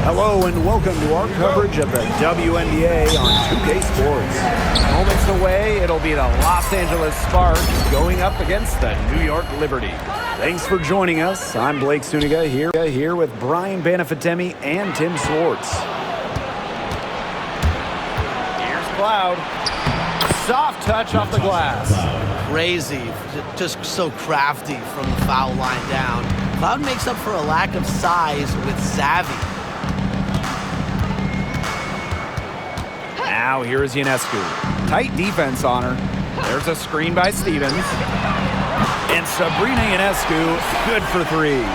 Hello and welcome to our coverage of the WNBA on 2K Sports. Moments away, it'll be the Los Angeles Sparks going up against the New York Liberty. Thanks for joining us. I'm Blake Suniga here with Brian Banafitemi and Tim Swartz. Here's Cloud. Soft touch off the glass. Crazy, just so crafty from the foul line down. Cloud makes up for a lack of size with savvy. Now here is Ionescu. Tight defense on her. There's a screen by Stevens. And Sabrina Ionescu, good for three.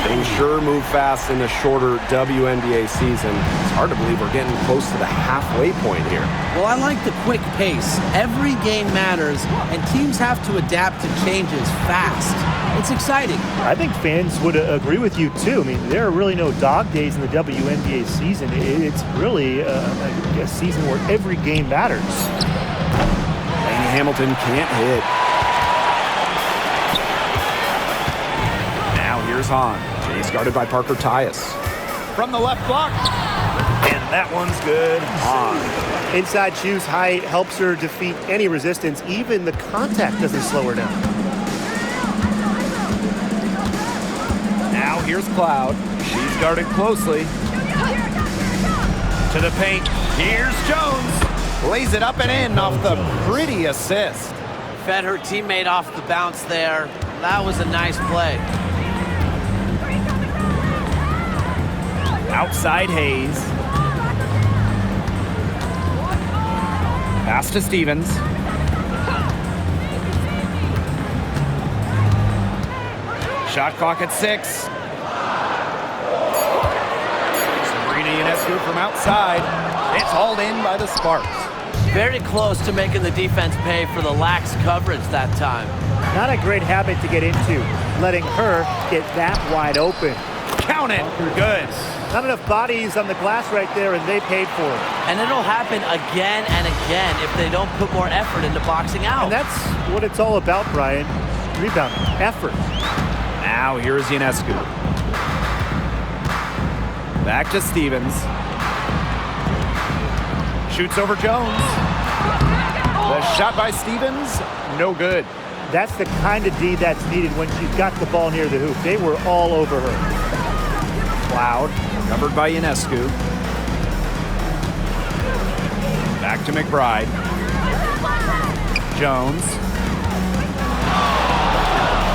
Things sure move fast in a shorter WNBA season. It's hard to believe we're getting close to the halfway point here. Well, I like the quick pace. Every game matters, and teams have to adapt to changes fast. It's exciting. I think fans would agree with you, too. I mean, there are really no dog days in the WNBA season. It's really a season where every game matters. Lainey Hamilton can't hit. Now here's Hahn. He's guarded by Parker Tyus. From the left block. And that one's good. Hahn. Inside shoes height helps her defeat any resistance. Even the contact doesn't slow her down. Now here's Cloud. She's guarded closely. To the paint. Here's Jones. Lays it up and in off the pretty assist. Fed her teammate off the bounce there. That was a nice play. Outside Hayes. Pass to Stevens. Shot clock at 6. Sabrina Ionescu from outside. It's hauled in by the Sparks. Very close to making the defense pay for the lax coverage that time. Not a great habit to get into, letting her get that wide open. Count it. Good. Not enough bodies on the glass right there, and they paid for it. And it'll happen again and again if they don't put more effort into boxing out. And that's what it's all about, Brian. Rebound, effort. Now here's Ionescu. Back to Stevens. Shoots over Jones. The shot by Stevens, no good. That's the kind of D that's needed when she's got the ball near the hoop. They were all over her. Cloud, covered by Ionescu. Back to McBride. Jones.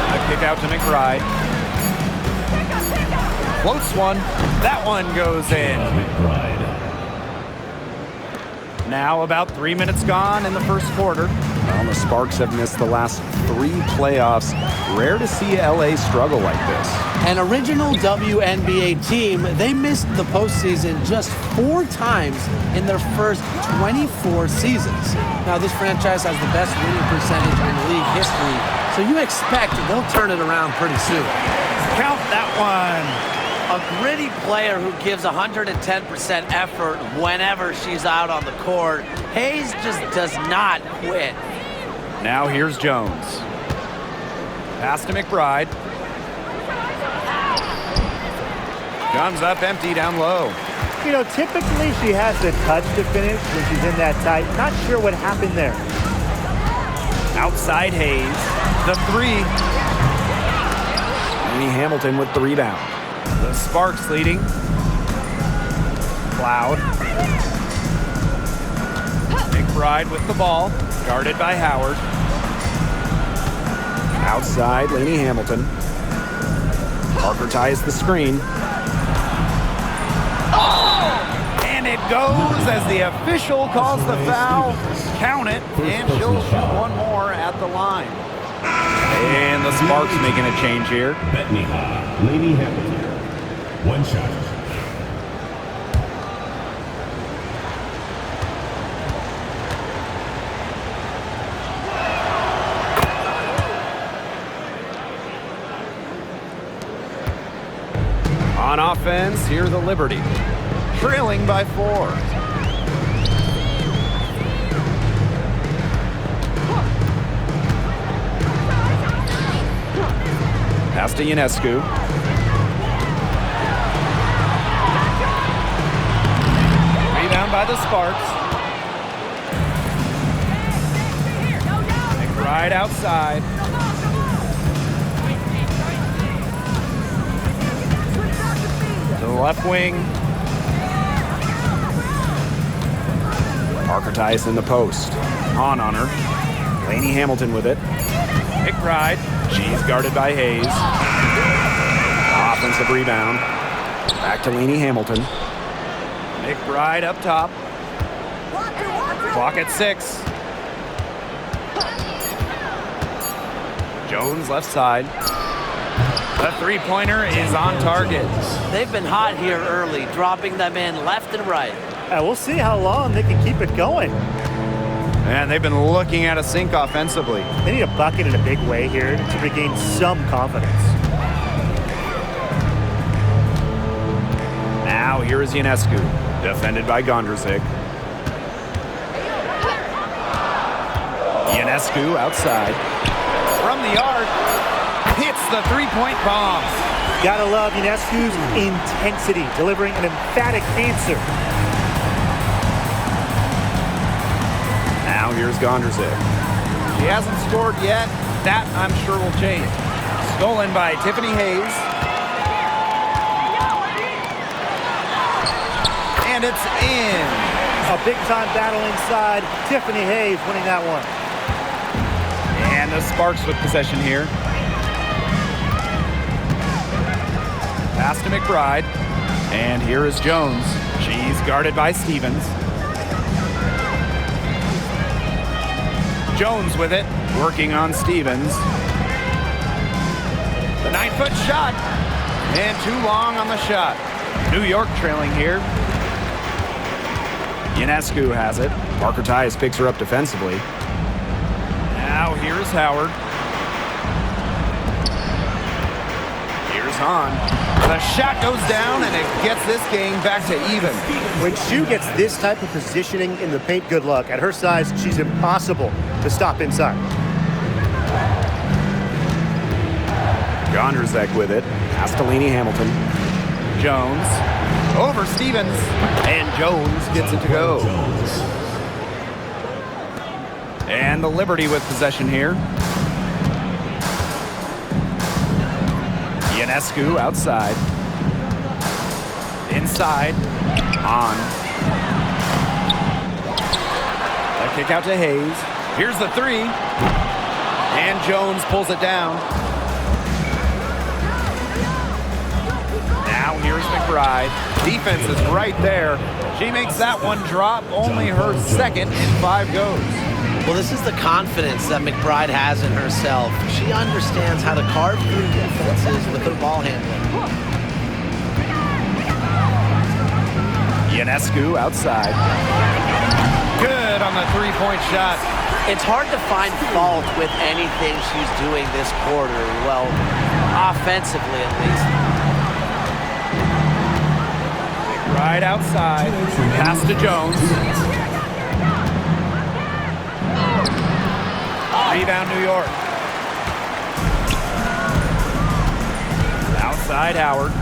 A kick out to McBride. Close one. That one goes in. Now about 3 minutes gone in the first quarter. Well, the Sparks have missed the last 3 playoffs. Rare to see LA struggle like this. An original WNBA team, they missed the postseason just 4 times in their first 24 seasons. Now, this franchise has the best winning percentage in league history, so you expect they'll turn it around pretty soon. Count that one. A gritty player who gives 110% effort whenever she's out on the court. Hayes just does not quit. Now here's Jones. Pass to McBride. Comes up empty down low. You know, typically she has the touch to finish when she's in that tight. Not sure what happened there. Outside Hayes. The 3. Lainey Hamilton with the rebound. The Sparks leading. Cloud. McBride with the ball. Guarded by Howard. Outside, Lainey Hamilton. Parker ties the screen. And it goes as the official calls the foul. Count it, and she'll shoot one more at the line. And the Sparks making a change here. Lainey Hamilton. 1 shot. On offense, here the Liberty. Trailing by 4. Pass to Ionescu. by the Sparks. McBride outside. To the left wing. Parker Tyus in the post. On her. Laney Hamilton with it. McBride. She's guarded by Hayes. Offensive rebound. Back to Laney Hamilton. McBride up top. Clock at 6. Jones left side. The three-pointer is on target. They've been hot here early, dropping them in left and right. We'll see how long they can keep it going. And they've been looking at a sink offensively. They need a bucket in a big way here to regain some confidence. Now here is Ionescu, defended by Gondrzik. Ionescu outside. From the arc, hits the three-point bomb. Gotta love Ionescu's intensity, delivering an emphatic answer. Now here's Gondrzik. She hasn't scored yet. That, I'm sure, will change. Stolen by Tiffany Hayes. And it's in. A big-time battle inside. Tiffany Hayes winning that one. And the Sparks with possession here. Pass to McBride. And here is Jones. She's guarded by Stevens. Jones with it, working on Stevens. The 9-foot shot. And too long on the shot. New York trailing here. Ionescu has it. Parker Tyus picks her up defensively. Now here's Howard. Here's Hahn. The shot goes down and it gets this game back to even. When Shu gets this type of positioning in the paint, good luck. At her size, she's impossible to stop inside. Gondrzik with it. Pass to Laney Hamilton. Jones over Stevens, and Jones gets it to go. And the Liberty with possession here. Ionescu outside. Inside. On. The kick out to Hayes. Here's the three. And Jones pulls it down. Now here's McBride. Defense is right there. She makes that one drop. Only her second in 5 goes. Well, this is the confidence that McBride has in herself. She understands how to carve through defenses with her ball handling. Ionescu outside. Good on the three-point shot. It's hard to find fault with anything she's doing this quarter. Well, offensively at least. Right outside. Pass to Jones. Rebound New York. Outside Howard.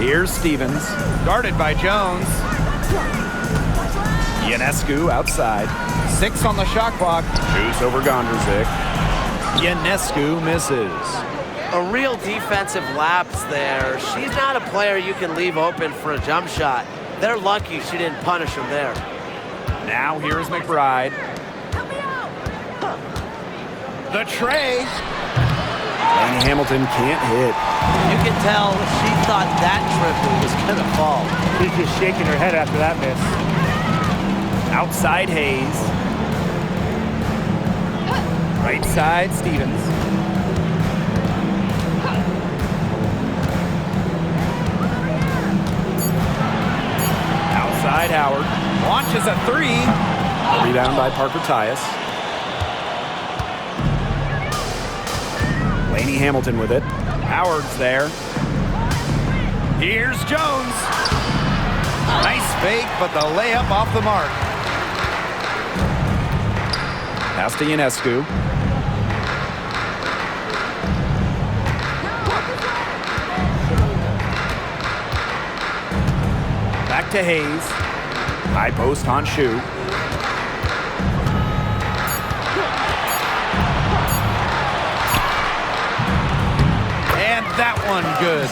Here's Stevens. Guarded by Jones. Ionescu outside. 6 on the shot clock. Shoots over Gondrzik. Ionescu misses. A real defensive lapse there. She's not a player you can leave open for a jump shot. They're lucky she didn't punish him there. Now here's McBride. The tray. Laney Hamilton can't hit. You can tell she thought that triple was going to fall. She's just shaking her head after that miss. Outside Hayes. Right side Stevens. Outside Howard. Launches a 3. Rebound by Parker Tyus. Laney Hamilton with it. Howard's there. Here's Jones. Nice fake, but the layup off the mark. Pass to Ionescu. to Hayes. High post on Shu. And that one good.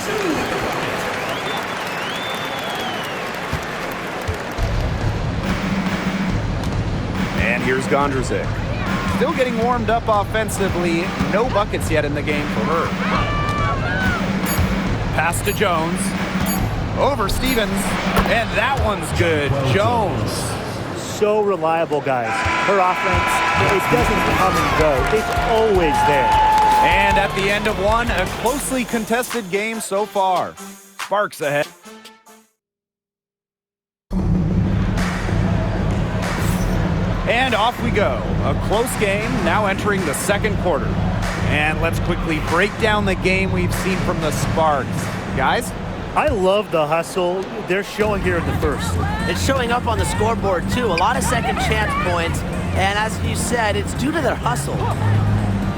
And here's Gondrzik. Still getting warmed up offensively. No buckets yet in the game for her. Pass to Jones. Over Stevens. And that one's good. Jones. So reliable, guys. Her offense, it doesn't come and go. It's always there. And at the end of one, a closely contested game so far. Sparks ahead. And off we go. A close game now entering the second quarter. And let's quickly break down the game we've seen from the Sparks. Guys? I love the hustle they're showing here in the first. It's showing up on the scoreboard, too. A lot of second chance points. And as you said, it's due to their hustle.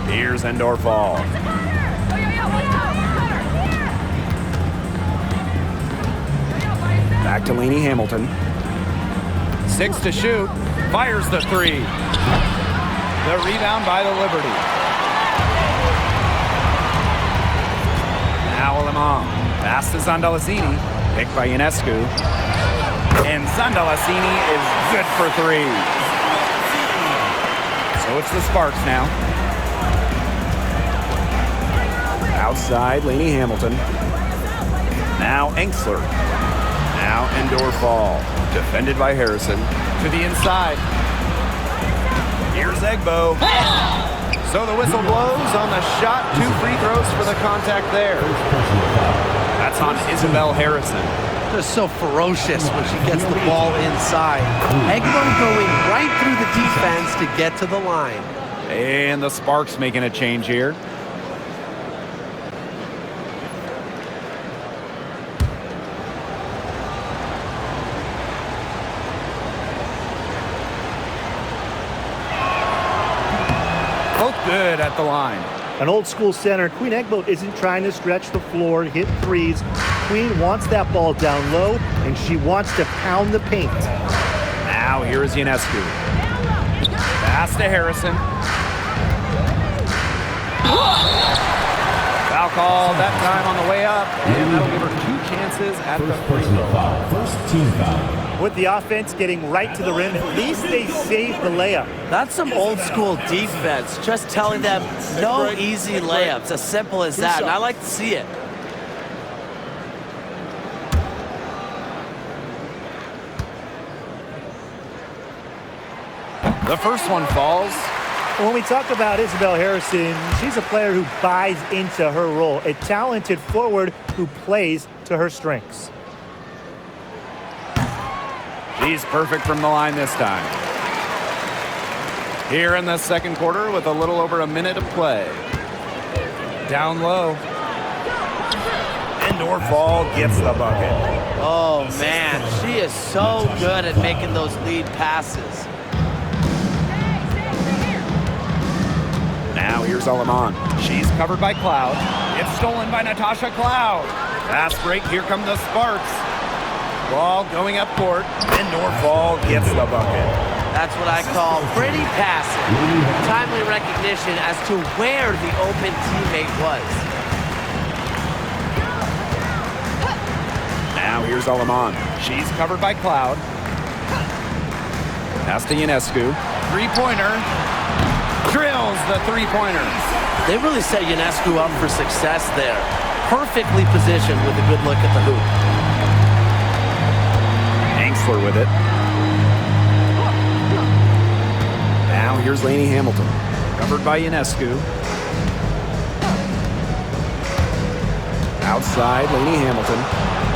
Here's Endorf-All. Back to Lainey Hamilton. 6 to shoot. Fires the three. The rebound by the Liberty. Now Lemon. Pass to Zandalasini. Picked by Ionescu. And Zandalasini is good for three. So it's the Sparks now. Outside, Lainey Hamilton. Now Enksler. Now Endorf-All. Defended by Harrison. To the inside. Here's Egbo. So the whistle blows on the shot. 2 free throws for the contact there. That's on Isabel Harrison. They're so ferocious when she gets the ball inside. Egbo going right through the defense to get to the line. And the Sparks making a change here. Good at the line. An old school center, Queen Egbo isn't trying to stretch the floor, hit threes. Queen wants that ball down low, and she wants to pound the paint. Now here is Ionescu. Pass to Harrison. Foul call that time on the way up, and that'll give her 2 chances at the free throw. First team foul. With the offense getting right to the rim, at least they saved the layup. That's some old school defense, just telling them no easy layups, as simple as that, and I like to see it. The first one falls. When we talk about Isabel Harrison, she's a player who buys into her role, a talented forward who plays to her strengths. She's perfect from the line this time. Here in the second quarter with a little over a minute of play. Down low. Endorf-All gets the bucket. Oh, man, she is so good at making those lead passes. Now here's Aleman. She's covered by Cloud. It's stolen by Natasha Cloud. Fast break, here come the Sparks. Ball going up court. Endorf-All gets the bucket. That's what I call pretty passing. Timely recognition as to where the open teammate was. Now here's Aleman. She's covered by Cloud. Pass to Ionescu. Three-pointer. Drills the three-pointer. They really set Ionescu up for success there. Perfectly positioned with a good look at the hoop. Enksler with it. Now here's Lainey Hamilton. Covered by Ionescu. Outside, Lainey Hamilton.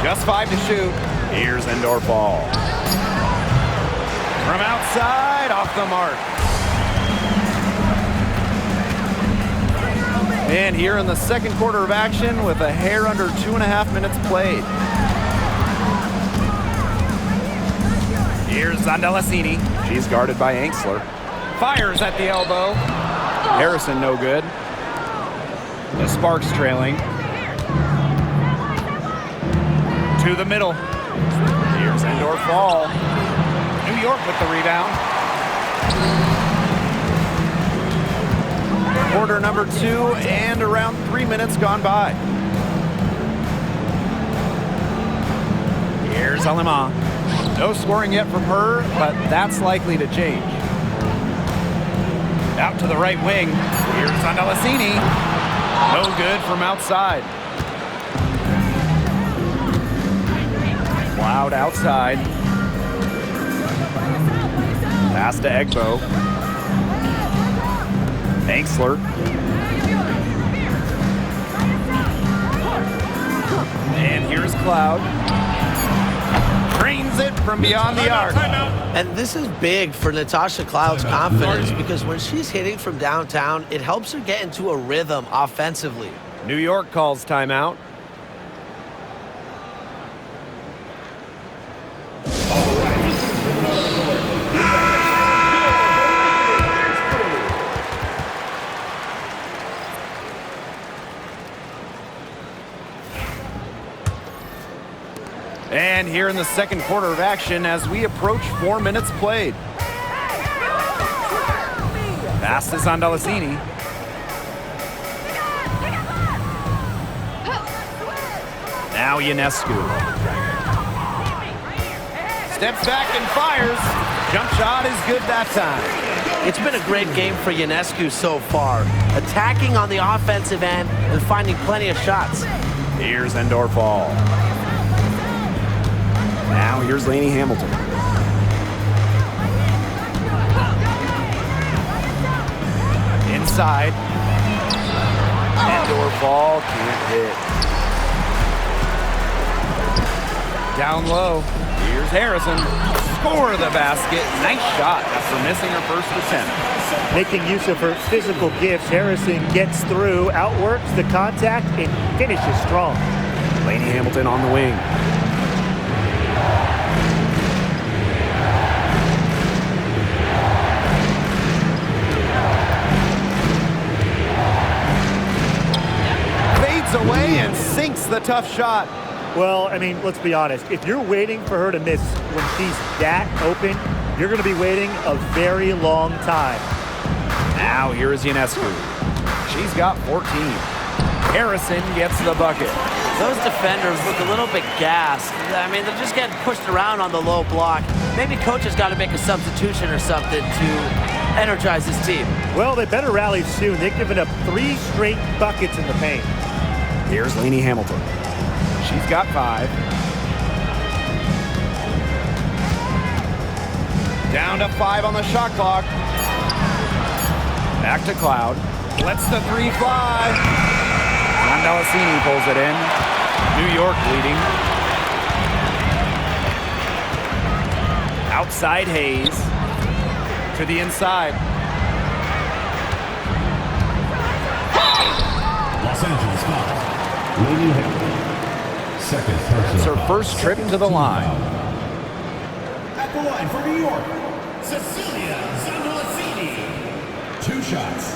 Just 5 to shoot. Here's Endorf-All. From outside, off the mark. And here in the second quarter of action with a hair under 2.5 minutes played. Here's Zandalasini. She's guarded by Enksler. Fires at the elbow. Harrison no good. The Sparks trailing. To the middle. Here's indoor fall. New York with the rebound. Quarter number 2 and around 3 minutes gone by. Here's Alima. No scoring yet from her, but that's likely to change. Out to the right wing. Here's Andalassini. No good from outside. Cloud outside. Pass to Egbo. Banksler. And here's Cloud. Drains it from beyond the arc. And this is big for Natasha Cloud's confidence because when she's hitting from downtown, it helps her get into a rhythm offensively. New York calls timeout. And here in the second quarter of action as we approach 4 minutes played. Pass is on Andalassini. Now Ionescu. Steps back and fires. Jump shot is good that time. It's been a great game for Ionescu so far, attacking on the offensive end and finding plenty of shots. Here's indoor fall. Now here's Lainey Hamilton. Inside. Indoor fall, can't hit. Down low. Here's Harrison. Score the basket. Nice shot after missing her first attempt. Making use of her physical gifts, Harrison gets through, outworks the contact, and finishes strong. Lainey Hamilton on the wing. Fades away and sinks the tough shot. Well, I mean, let's be honest. If you're waiting for her to miss when she's that open, you're going to be waiting a very long time. Now here is Ionescu. She's got 14. Harrison gets the bucket. Those defenders look a little bit gassed. I mean, they're just getting pushed around on the low block. Maybe coach has got to make a substitution or something to energize his team. Well, they better rally soon. They've given up 3 straight buckets in the paint. Here's Lainey Hamilton. She's got 5. Down to 5 on the shot clock. Back to Cloud. Lets the 3 fly. Andalassini pulls it in. New York leading. Outside Hayes. To the inside. Los Angeles foul. Lainey Hamilton. Second personal. It's her first trip to the line. At the line for New York, Cecilia Zandalassini. 2 shots.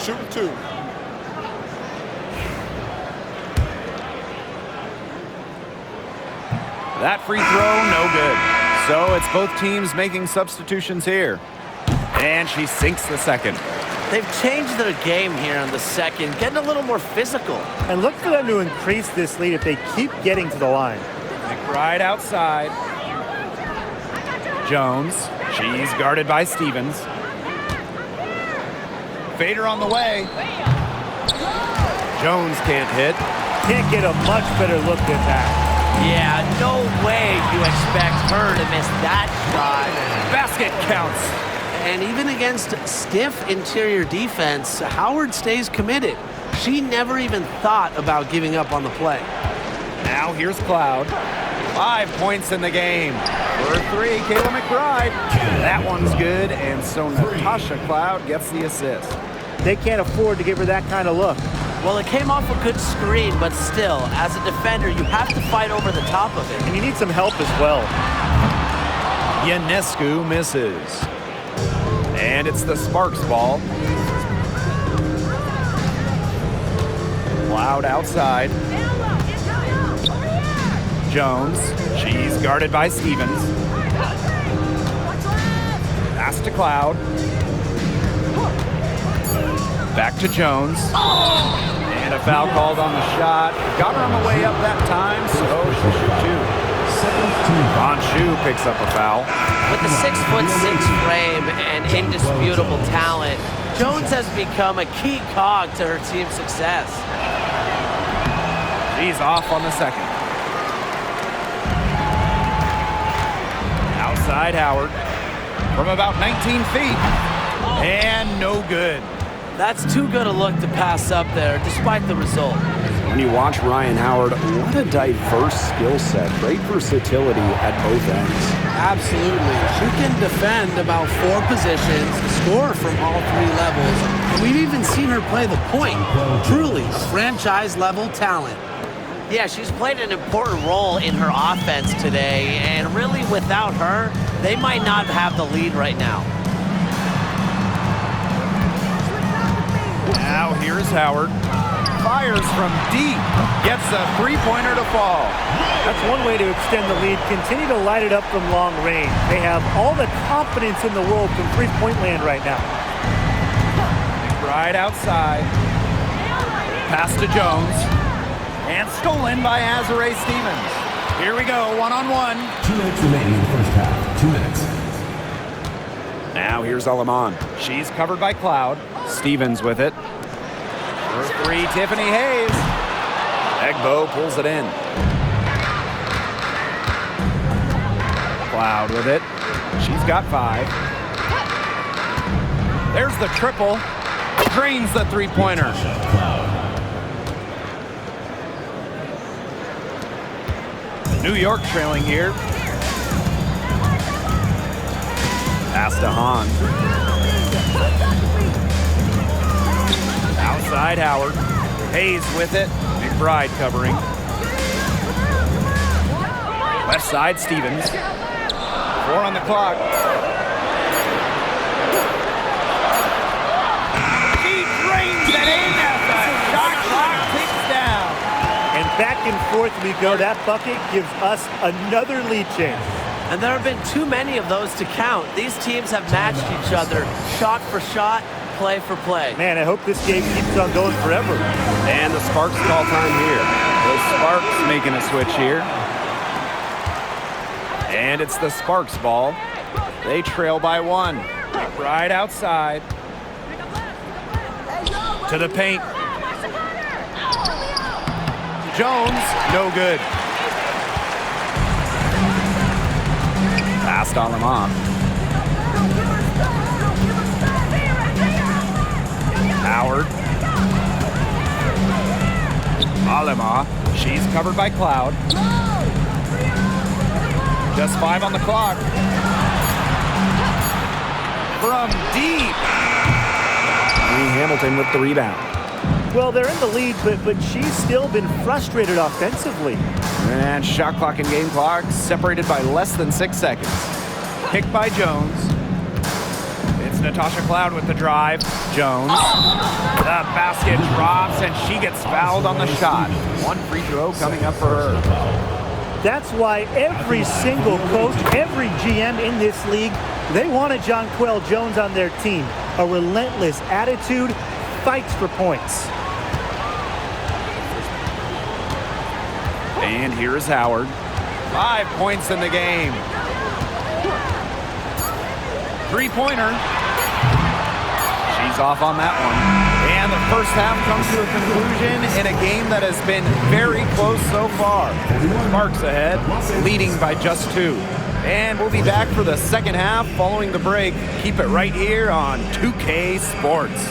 Shooting 2. That free throw, no good. So it's both teams making substitutions here. And she sinks the second. They've changed their game here on the second, getting a little more physical. And look for them to increase this lead if they keep getting to the line. McBride outside. Jones. She's guarded by Stevens. Fader on the way. Jones can't hit. Can't get a much better look than that. Yeah, no way you expect her to miss that shot. Basket counts. And even against stiff interior defense, Howard stays committed. She never even thought about giving up on the play. Now here's Cloud. 5 points in the game. For 3, Kayla McBride. That one's good, and so Natasha Cloud gets the assist. They can't afford to give her that kind of look. Well, it came off a good screen, but still, as a defender, you have to fight over the top of it. And you need some help as well. Ionescu misses. And it's the Sparks ball. Cloud outside. Jones. She's guarded by Stevens. Pass to Cloud. Back to Jones. And a foul called on the shot. Got her on the way up that time, so she'll shoot two. Von Shu picks up a foul. With the 6'6" frame and indisputable talent, Jones has become a key cog to her team's success. She's off on the second. Outside Howard from about 19 feet. And no good. That's too good a look to pass up there, despite the result. When you watch Ryan Howard, what a diverse skill set. Great versatility at both ends. Absolutely. She can defend about 4 positions, score from all 3 levels, and we've even seen her play the point. Truly franchise-level talent. Yeah, she's played an important role in her offense today, and really without her, they might not have the lead right now. Now here's Howard. Fires from deep. Gets a three-pointer to fall. That's one way to extend the lead. Continue to light it up from long range. They have all the confidence in the world from three-point land right now. Right outside. Pass to Jones. And stolen by Azare Stevens. Here we go, one-on-one. 2 minutes remaining in the first half. 2 minutes. Now here's Alaman. She's covered by Cloud. Stevens with it. For 3, Tiffany Hayes. Egbo pulls it in. Cloud with it. She's got 5. There's the triple. Drains the three-pointer. New York trailing here. Pass to Hahn. Outside Howard. Hayes with it. McBride covering. Left side Stevens. 4 on the clock. She drains it in as the shot clock ticks down. And back and forth we go. That bucket gives us another lead chance. And there have been too many of those to count. These teams have matched each other, shot for shot, play for play. Man, I hope this game keeps on going forever. And the Sparks call time here. The Sparks making a switch here. And it's the Sparks ball. They trail by 1. Right outside. To the paint. Jones, no good. Pass to Alaman. Howard. Alema. She's covered by Cloud. Just 5 on the clock. From deep. Lee Hamilton with the rebound. Well, they're in the lead, but she's still been frustrated offensively. And shot clock and game clock separated by less than 6 seconds. Picked by Jones. It's Natasha Cloud with the drive. Jones. The basket drops and she gets fouled on the shot. 1 free throw coming up for her. That's why every single coach, every GM in this league, they wanted Jonquel Jones on their team. A relentless attitude, fights for points. And here is Howard. 5 points in the game. Three-pointer. She's off on that one. And the first half comes to a conclusion in a game that has been very close so far. Sparks ahead, leading by just 2. And we'll be back for the second half following the break. Keep it right here on 2K Sports.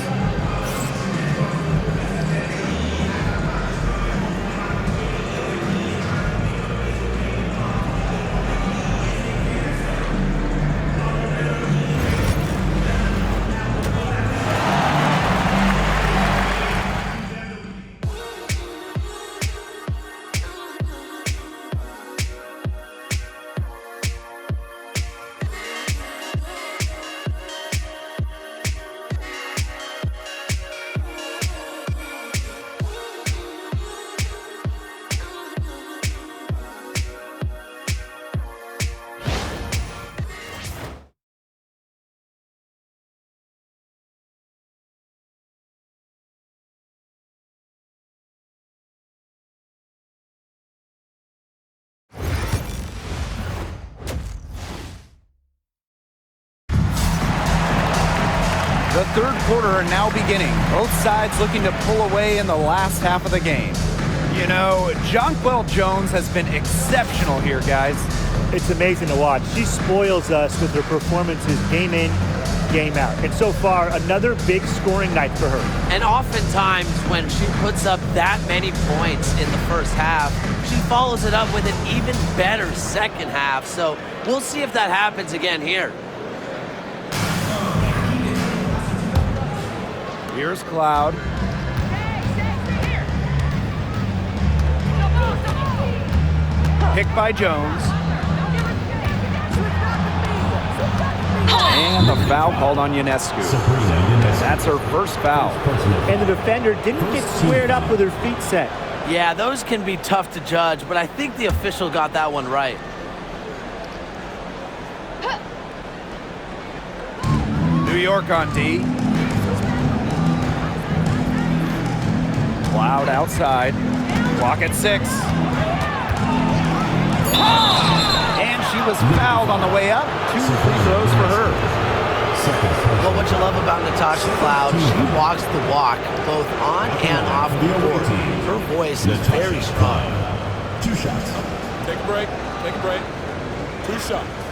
The third quarter now beginning. Both sides looking to pull away in the last half of the game. You know, Jonquel Jones has been exceptional here, guys. It's amazing to watch. She spoils us with her performances game in, game out. And so far, another big scoring night for her. And oftentimes when she puts up that many points in the first half, she follows it up with an even better second half. So we'll see if that happens again here. Here's Cloud. Picked by Jones. And the foul called on Ionescu. That's her first foul. And the defender didn't get squared up with her feet set. Yeah, those can be tough to judge, but I think the official got that one right. New York on D. Cloud outside. Clock at 6. And she was fouled on the way up. 2 free throws for her. Well, what you love about Natasha Cloud, she walks the walk, both on and off the court. Her voice is very strong. 2 shots. Take a break. Take a break. 2 shots.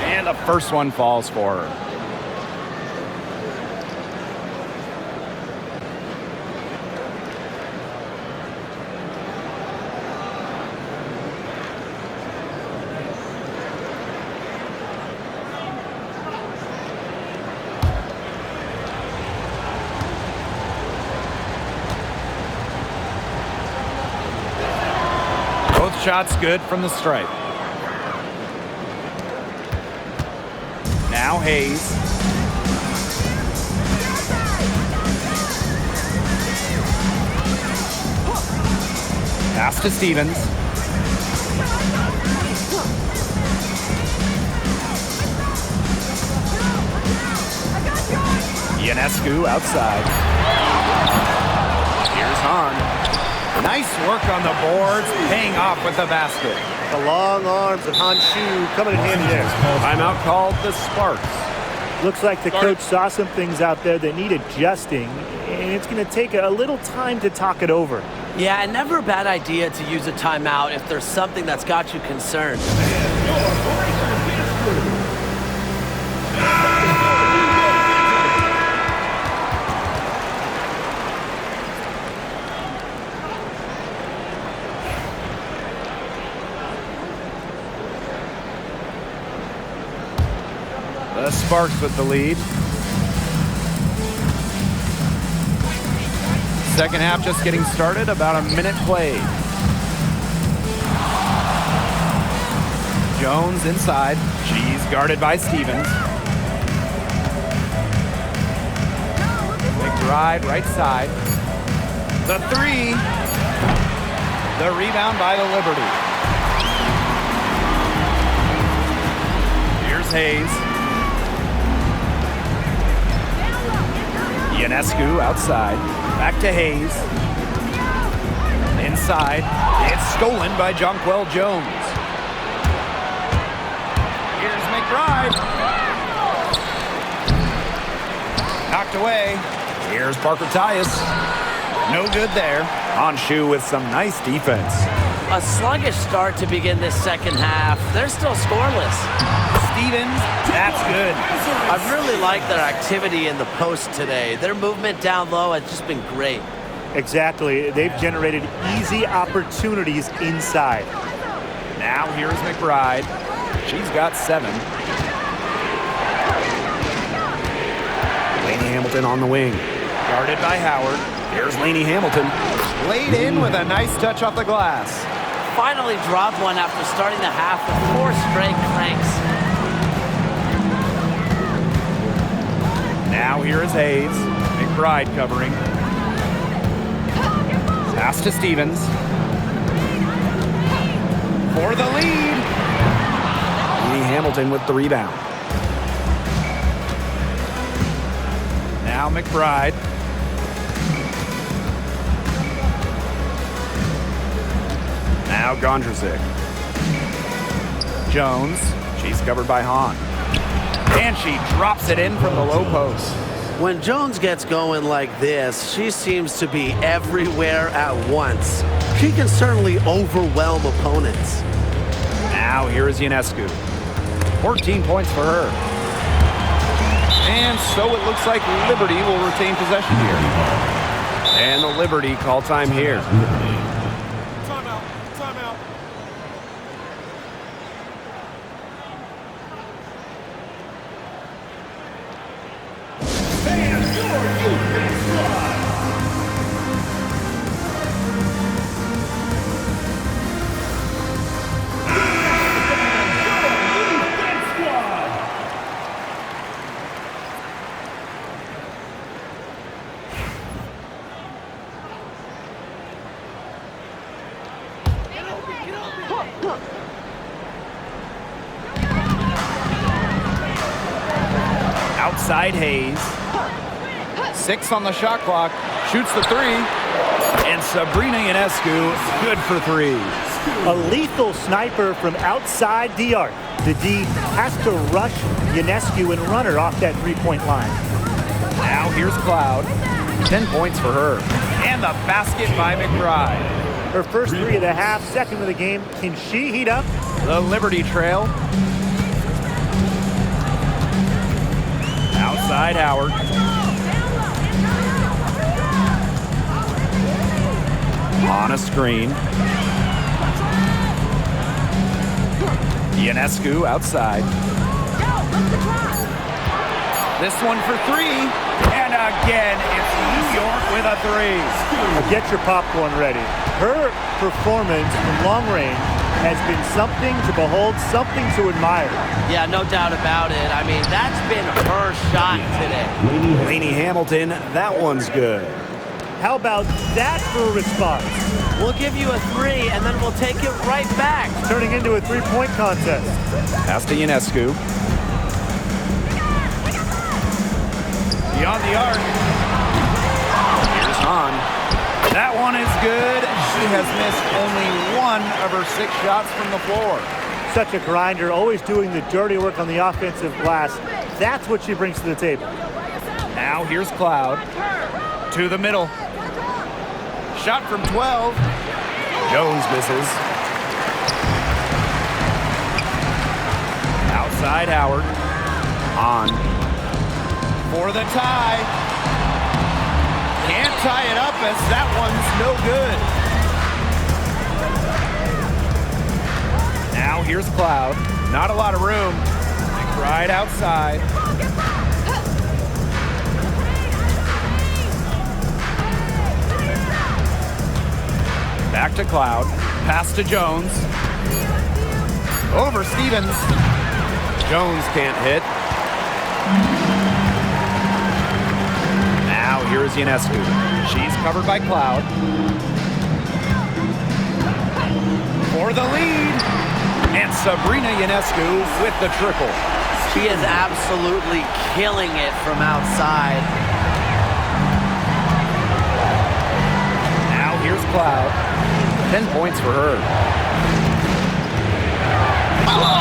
And the first one falls for her. Both shots good from the stripe. Now Hayes. Pass to Stevens. Ionescu outside. Here's Hahn. Nice work on the boards, paying off with the basket. The long arms of Hanshu coming in handy there. Timeout called the Sparks. Looks like the coach saw some things out there that need adjusting, and it's going to take a little time to talk it over. Yeah, and never a bad idea to use a timeout if there's something that's got you concerned. The Sparks with the lead. Second half just getting started, about a minute played. Jones inside. She's guarded by Stevens. McBride right side. The 3. The rebound by the Liberty. Here's Hayes. Ionescu outside. Back to Hayes. Inside. It's stolen by Jonquel Jones. Here's McBride. Knocked away. Here's Parker Tyus. No good there. Hanshu with some nice defense. A sluggish start to begin this second half. They're still scoreless. Stevens, that's good. I really like their activity in the post today. Their movement down low has just been great. Exactly. They've generated easy opportunities inside. Now here's McBride. She's got 7. Laney Hamilton on the wing. Guarded by Howard. Here's Laney Hamilton. Laid in with a nice touch off the glass. Finally dropped one after starting the half with 4 straight cranks. Now here is Hayes. McBride covering. Pass to Stevens. For the lead. Laney Hamilton with the rebound. Now McBride. Now Gondrzik. Jones. She's covered by Hahn. And she drops it in from the low post. When Jones gets going like this, she seems to be everywhere at once. She can certainly overwhelm opponents. Now here is Ionescu. 14 points for her. And so it looks like Liberty will retain possession here. And the Liberty call time here. Timeout. Timeout. Outside Hayes. 6 on the shot clock. Shoots the 3. And Sabrina Ionescu, good for 3. A lethal sniper from outside the arc. The D has to rush Ionescu and run her off that three-point line. Now here's Cloud. 10 points for her. And the basket by McBride. Her first 3 of the half, second of the game. Can she heat up? The Liberty trail. Outside Howard. On a screen. Ionescu outside. This one for 3. And again, it's New York with a 3. Get your popcorn ready. Her performance from long range has been something to behold, something to admire. Yeah, no doubt about it. I mean, that's been her shot today. Lainey Hamilton, that one's good. How about that for a response? We'll give you a 3, and then we'll take it right back. Turning into a three-point contest. Pass to Ionescu. Beyond the arc. Here's Hahn. That one is good. She has missed only 1 of her 6 shots from the floor. Such a grinder, always doing the dirty work on the offensive glass. That's what she brings to the table. Now here's Cloud. To the middle. Shot from 12. Jones misses. Outside Howard. On. For the tie. Can't tie it up as that one's no good. Now here's Cloud. Not a lot of room. McBride outside. Back to Cloud. Pass to Jones. Over Stevens. Jones can't hit. Now here's Ionescu. She's covered by Cloud. For the lead. And Sabrina Ionescu with the triple. She is absolutely killing it from outside. Now here's Cloud. 10 points for her.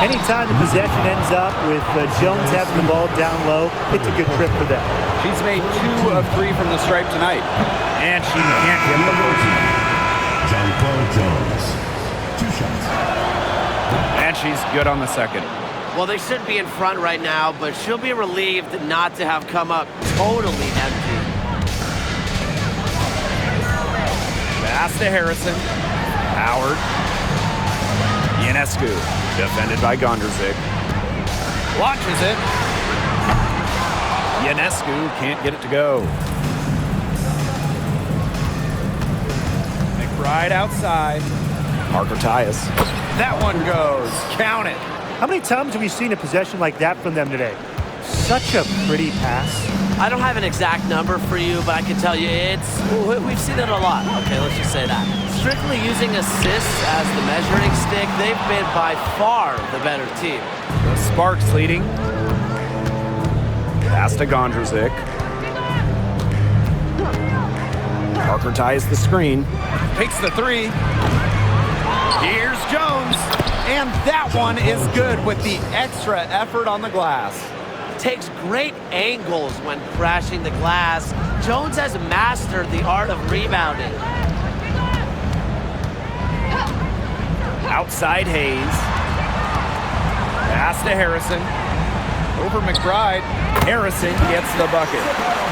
Anytime the possession ends up with Jones having the ball down low, it's a good trip for them. She's made 2 of 3 from the stripe tonight. And she can't get the first one. Jonquel Jones. 2 shots. And she's good on the second. Well, they should be in front right now, but she'll be relieved not to have come up totally empty. Pass to Harrison. Howard. Ionescu. Defended by Gondrzik. Launches it. Ionescu can't get it to go. McBride outside. Parker Tyus. That one goes. Count it. How many times have we seen a possession like that from them today? Such a pretty pass. I don't have an exact number for you, but I can tell you we've seen it a lot. Okay, let's just say that. Strictly using assists as the measuring stick, they've been by far the better team. The Sparks leading. Pass to Gondrzik. Parker ties the screen. Takes the 3. Here's Jones. And that one is good with the extra effort on the glass. Takes great angles when crashing the glass. Jones has mastered the art of rebounding. Outside Hayes. Pass to Harrison. Over McBride. Harrison gets the bucket.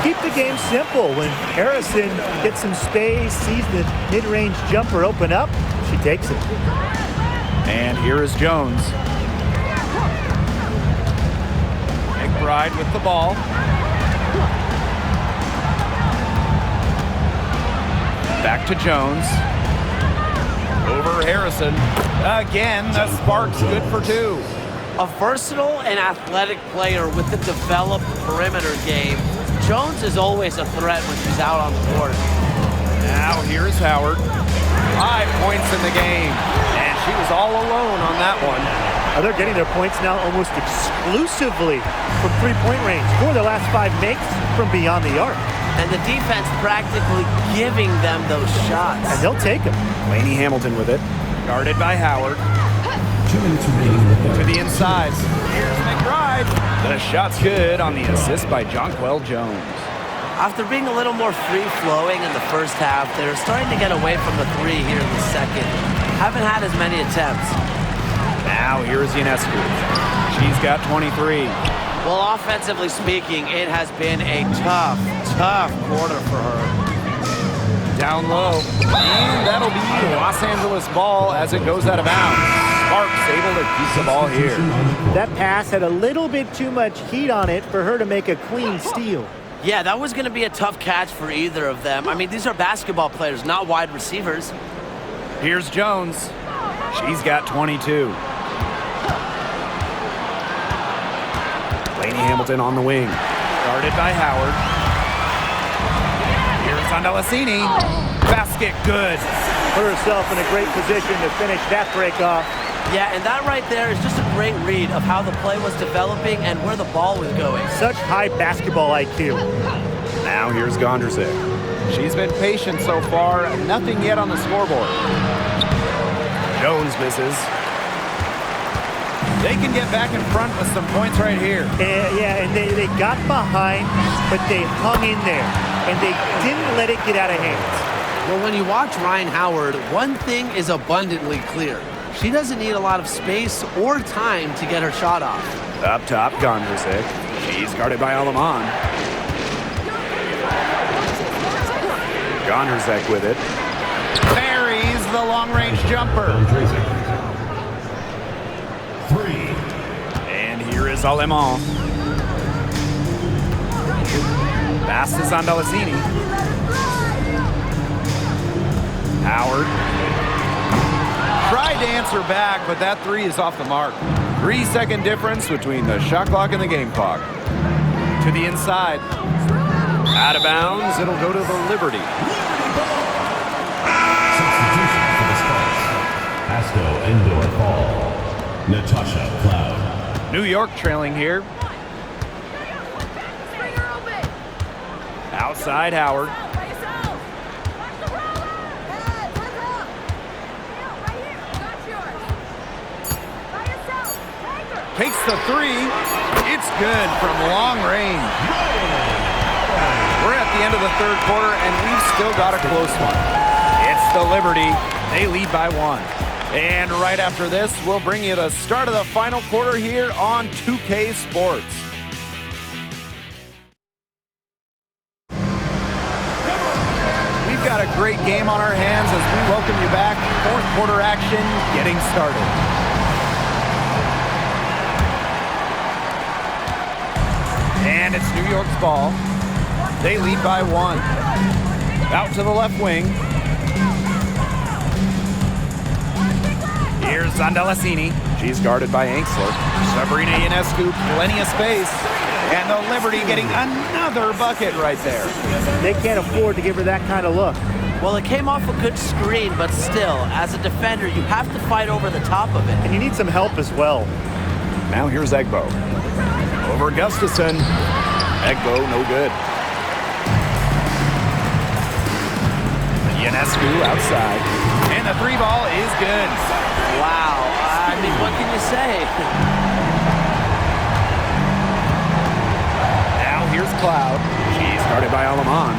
Keep the game simple. When Harrison gets some space, sees the mid-range jumper open up, she takes it. And here is Jones. McBride with the ball. Back to Jones. Over Harrison. Again, the spark's good for two. A versatile and athletic player with a developed perimeter game, Jones is always a threat when she's out on the court. Now here's Howard. 5 points in the game. And she was all alone on that one. They're getting their points now almost exclusively from three-point range. 4 of their last 5 makes from beyond the arc. And the defense practically giving them those shots. And they'll take them. Laney Hamilton with it. Guarded by Howard. 2 minutes remaining in the To third. the inside. Here's McBride. The shot's good on the assist by Jonquel Jones. After being a little more free-flowing in the first half, they're starting to get away from the three here in the second. Haven't had as many attempts. Now here's Ionescu. She's got 23. Well, offensively speaking, it has been a tough quarter for her. Down low. And that'll be Los Angeles ball as it goes out of bounds. Sparks able to keep the ball here. That pass had a little bit too much heat on it for her to make a clean steal. Yeah, that was going to be a tough catch for either of them. I mean, these are basketball players, not wide receivers. Here's Jones. She's got 22. Laney Hamilton on the wing. Guarded by Howard. Here's Andalacini. Basket good. Put herself in a great position to finish that break off. Yeah, and that right there is just a great read of how the play was developing and where the ball was going. Such high basketball IQ. Now here's Gondrzik. She's been patient so far. Nothing yet on the scoreboard. Jones misses. They can get back in front with some points right here. And they got behind, but they hung in there. And they didn't let it get out of hands. Well, when you watch Ryan Howard, one thing is abundantly clear. She doesn't need a lot of space or time to get her shot off. Up top, Gondrzik. She's guarded by Alaman. Gondrzik with it. Buries the long-range jumper. Andrezek. 3. And here is Alaman. Pass to Andalacini. Howard. Tried to answer back, but that three is off the mark. 3-second difference between the shot clock and the game clock. To the inside. Out of bounds, it'll go to the Liberty. Substitution for the Sparks. Asco Endor Hall. Natasha Cloud. New York trailing here. Outside Howard. Takes the three. It's good from long range. We're at the end of the third quarter, and we've still got a close one. It's the Liberty. They lead by 1. And right after this, we'll bring you the start of the final quarter here on 2K Sports. We've got a great game on our hands as we welcome you back. Fourth quarter action getting started. And it's New York's ball. They lead by 1. Out to the left wing. Here's Andalacini. She's guarded by Anxler. Sabrina Ionescu, plenty of space. And the Liberty getting another bucket right there. They can't afford to give her that kind of look. Well, it came off a good screen, but still, as a defender, you have to fight over the top of it. And you need some help as well. Now here's Egbo. Over Gustafson. Egbo, no good. Ionescu outside. And the three ball is good. Wow. I mean, what can you say? Now here's Cloud. She's guarded by Alamon.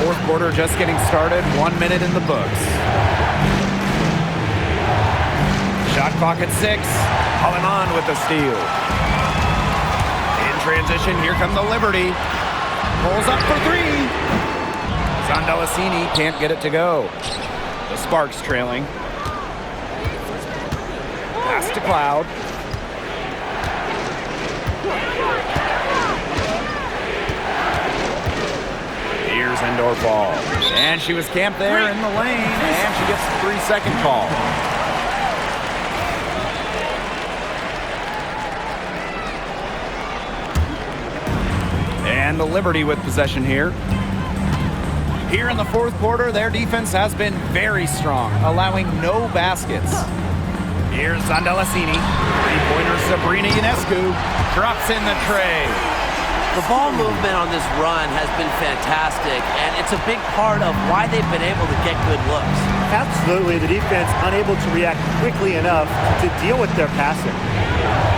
Fourth quarter just getting started. 1 minute in the books. Shot clock at 6. Alamon with the steal. In transition, here come the Liberty. Pulls up for 3. Zondalicini can't get it to go. The Sparks trailing. Pass to Cloud. Here's Endor ball. And she was camped there in the lane, and she gets the 3-second call. And the Liberty with possession here. Here in the fourth quarter, their defense has been very strong, allowing no baskets. Here's Zondalicini. Three-pointer Sabrina Ionescu drops in the tray. The ball movement on this run has been fantastic, and it's a big part of why they've been able to get good looks. Absolutely, the defense unable to react quickly enough to deal with their passing.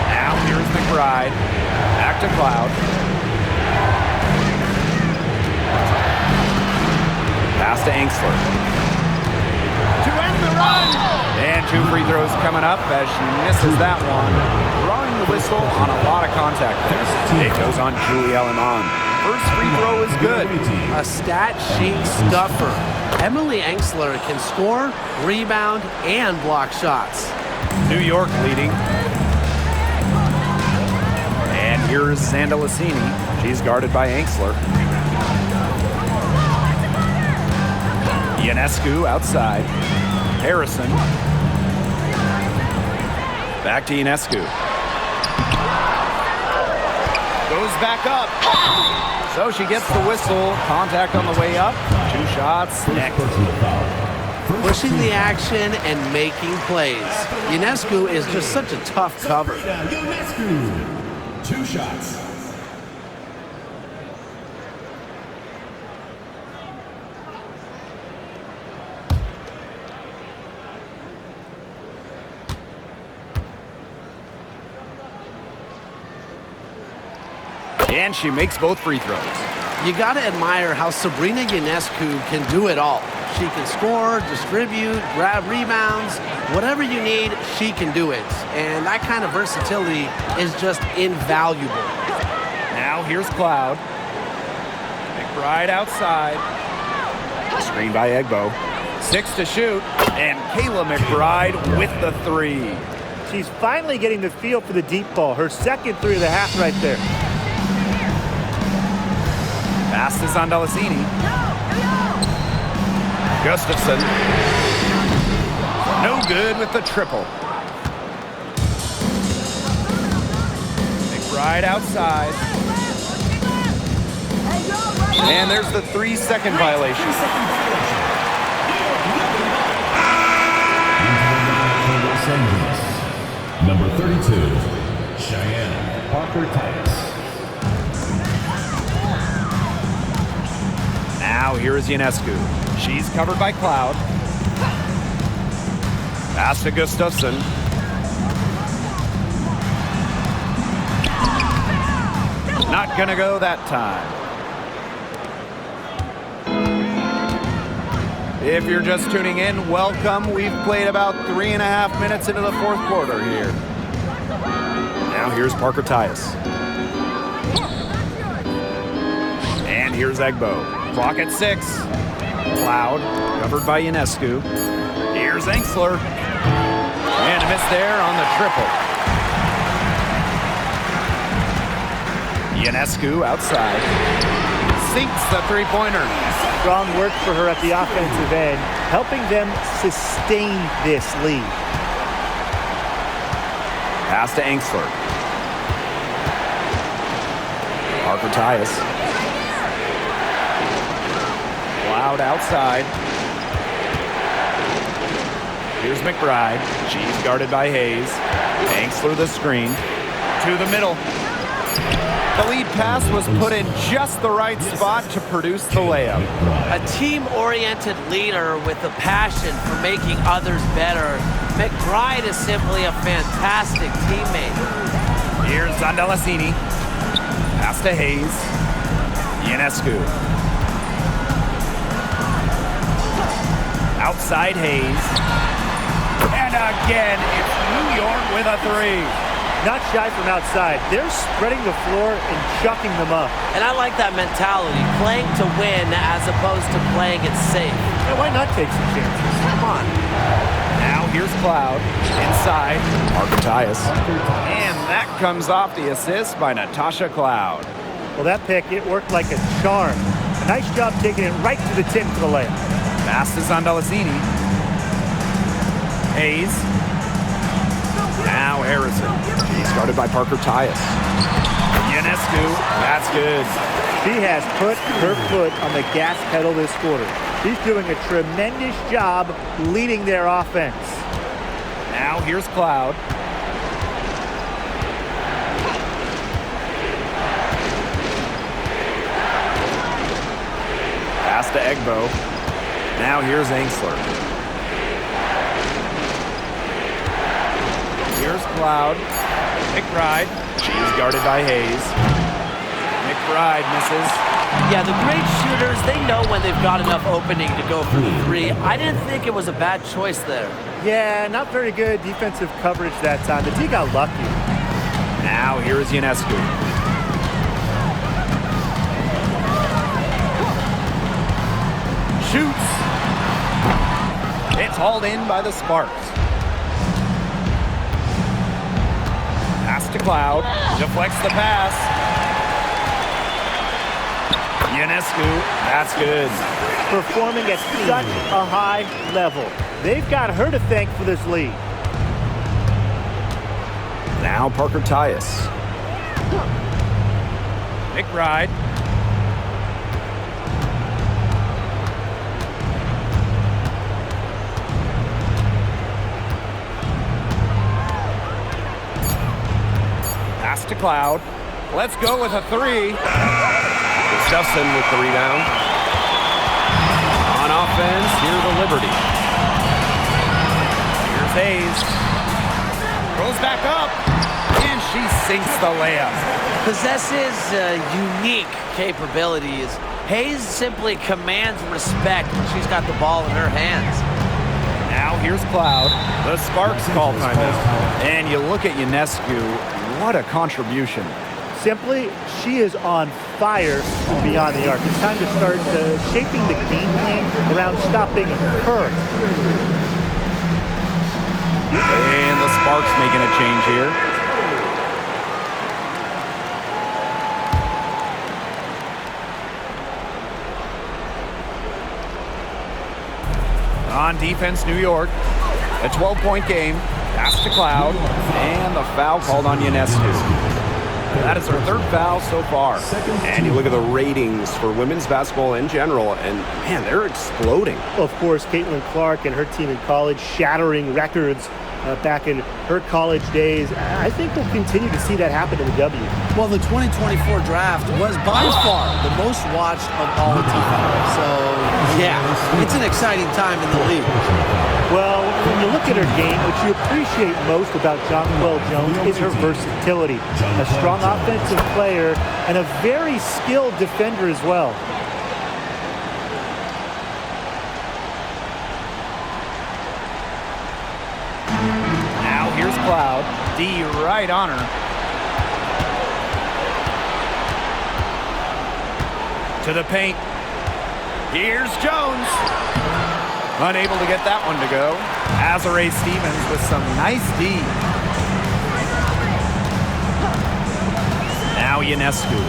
Now here's McBride. Back to Cloud. Pass to Angsler. To end the run! And 2 free throws coming up as she misses that one. Drawing the whistle on a lot of contact there. It goes on Julie Alamon. First free throw is good. A stat sheet stuffer. Emily Angsler can score, rebound, and block shots. New York leading. And here's Zondalicini. She's guarded by Angsler. Ionescu outside. Harrison. Back to Ionescu. Goes back up. So she gets the whistle. Contact on the way up. 2 shots. Next. Pushing the action and making plays. Ionescu is just such a tough cover. 2 shots. And she makes both free throws. You got to admire how Sabrina Ionescu can do it all. She can score, distribute, grab rebounds, whatever you need, she can do it. And that kind of versatility is just invaluable. Now here's Cloud. McBride outside. Screen by Egbo. 6 to shoot. And Kayla McBride with the 3. She's finally getting the feel for the deep ball. Her second 3 of the half right there. Pass to Zondalicini. Gustafson. No good with the triple. McBride outside. And there's the 3-second violation. Number 32, Cheyenne Parker-Titus. Now here is Ionescu. She's covered by Cloud. Pass to Gustafson. Not gonna go that time. If you're just tuning in, welcome. We've played about 3.5 minutes into the fourth quarter here. Now here's Parker-Titus. And here's Egbo. Clock at 6. Cloud, covered by Ionescu. Here's Angsler. And a miss there on the triple. Ionescu outside. Sinks the 3-pointer. Strong work for her at the offensive end, helping them sustain this lead. Pass to Angsler. Parker-Titus. Cloud outside. Here's McBride. She's guarded by Hayes. Angsler the screen. To the middle. The lead pass was put in just the right spot to produce the layup. A team-oriented leader with a passion for making others better. McBride is simply a fantastic teammate. Here's Zandalasini. Pass to Hayes. Ionescu. Outside Hayes. And again, it's New York with a three. Not shy from outside. They're spreading the floor and chucking them up. And I like that mentality, playing to win as opposed to playing it safe. Yeah, why not take some chances? Come on. Now here's Cloud. Inside, Arcatius. And that comes off the assist by Natasha Cloud. Well, that pick, it worked like a charm. A nice job taking it right to the tin for the layup. Pass to Zandalasini. Hayes. Now Harrison. He's guarded by Parker Tyus. Ionescu. That's good. She has put her foot on the gas pedal this quarter. She's doing a tremendous job leading their offense. Now here's Cloud. Pass to Egbo. Now here's Angsler. Here's Cloud. McBride. She's guarded by Hayes. McBride misses. Yeah, the great shooters, they know when they've got enough opening to go for the three. I didn't think it was a bad choice there. Yeah, not very good defensive coverage that time. The team got lucky. Now here's Ionescu. Shoots. It's hauled in by the Sparks. Pass to Cloud. Deflects the pass. Ionescu. That's good. Performing at such a high level. They've got her to thank for this lead. Now Parker Tyus. McBride. Pass to Cloud. Let's go with a three. Gustafson with the rebound. On offense, here's the Liberty. Here's Hayes. Throws back up. And she sinks the layup. Possesses unique capabilities. Hayes simply commands respect when she's got the ball in her hands. Now here's Cloud. The Sparks call timeout. And you look at Ionescu. What a contribution. Simply, she is on fire from beyond the arc. It's time to start shaping the game plan around stopping her. And the Sparks making a change here. On defense, New York. A 12-point game. Pass to Cloud. And the foul called on Ionescu. That is her third foul so far. And you look at the ratings for women's basketball in general, and man, they're exploding. Of course, Caitlin Clark and her team in college shattering records back in her college days. I think we'll continue to see that happen in the W. Well, the 2024 draft was by far the most watched of all time. So, yeah, it's an exciting time in the league. Well, when you look at her game, what you appreciate most about Jonquel Jones is her versatility. A strong offensive player and a very skilled defender as well. Now here's Cloud. D right on her. To the paint. Here's Jones. Unable to get that one to go. Azare Stevens with some nice D. Now Ionescu.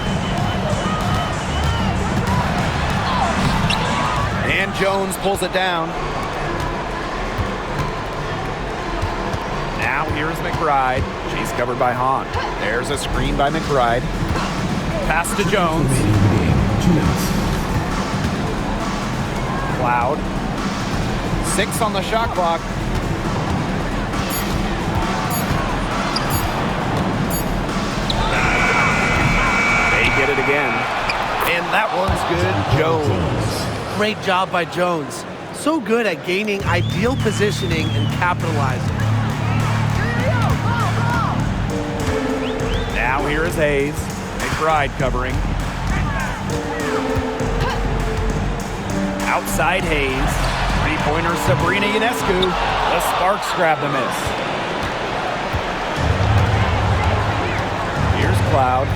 And Jones pulls it down. Now here's McBride. She's covered by Hahn. There's a screen by McBride. Pass to Jones. 2 minutes. Cloud. 6 on the shot clock. it again. And that one's good. Jones. Great job by Jones. So good at gaining ideal positioning and capitalizing. Now here is Hayes. McBride covering. Outside Hayes. Three-pointer Sabrina Ionescu. The Sparks grab the miss. Here's Cloud.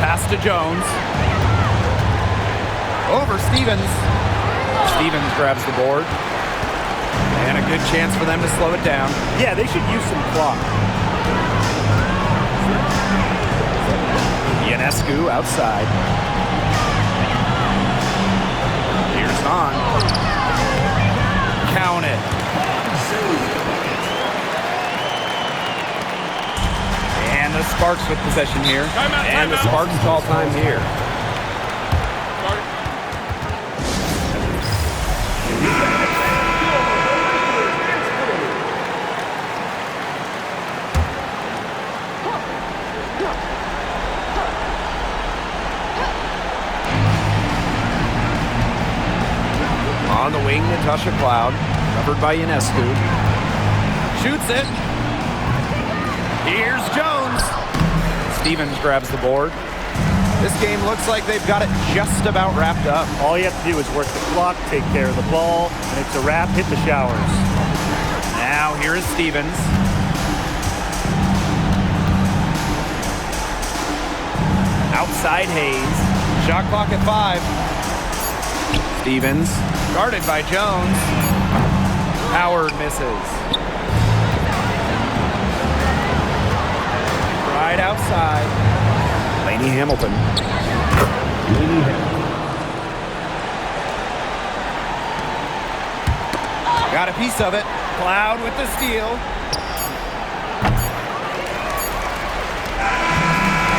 Pass to Jones. Over Stevens. Stevens grabs the board. And a good chance for them to slow it down. Yeah, they should use some clock. Ionescu outside. Here's on. Count it. And the Sparks with possession here. And the Sparks call time here. On the wing, Natasha Cloud, covered by Ionescu. Shoots it. Here's Jones. Stevens grabs the board. This game looks like they've got it just about wrapped up. All you have to do is work the clock, take care of the ball, and it's a wrap. Hit the showers. Now here is Stevens. Outside Hayes. Shot clock at 5. Stevens, guarded by Jones. Howard misses. Right outside. Lainey Hamilton. Got a piece of it. Cloud with the steal.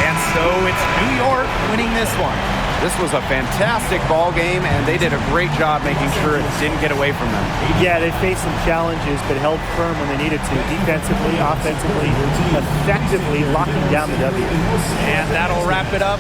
And so it's New York winning this one. This was a fantastic ball game, and they did a great job making sure it didn't get away from them. Yeah, they faced some challenges, but held firm when they needed to. Defensively, offensively, effectively locking down the W. And that'll wrap it up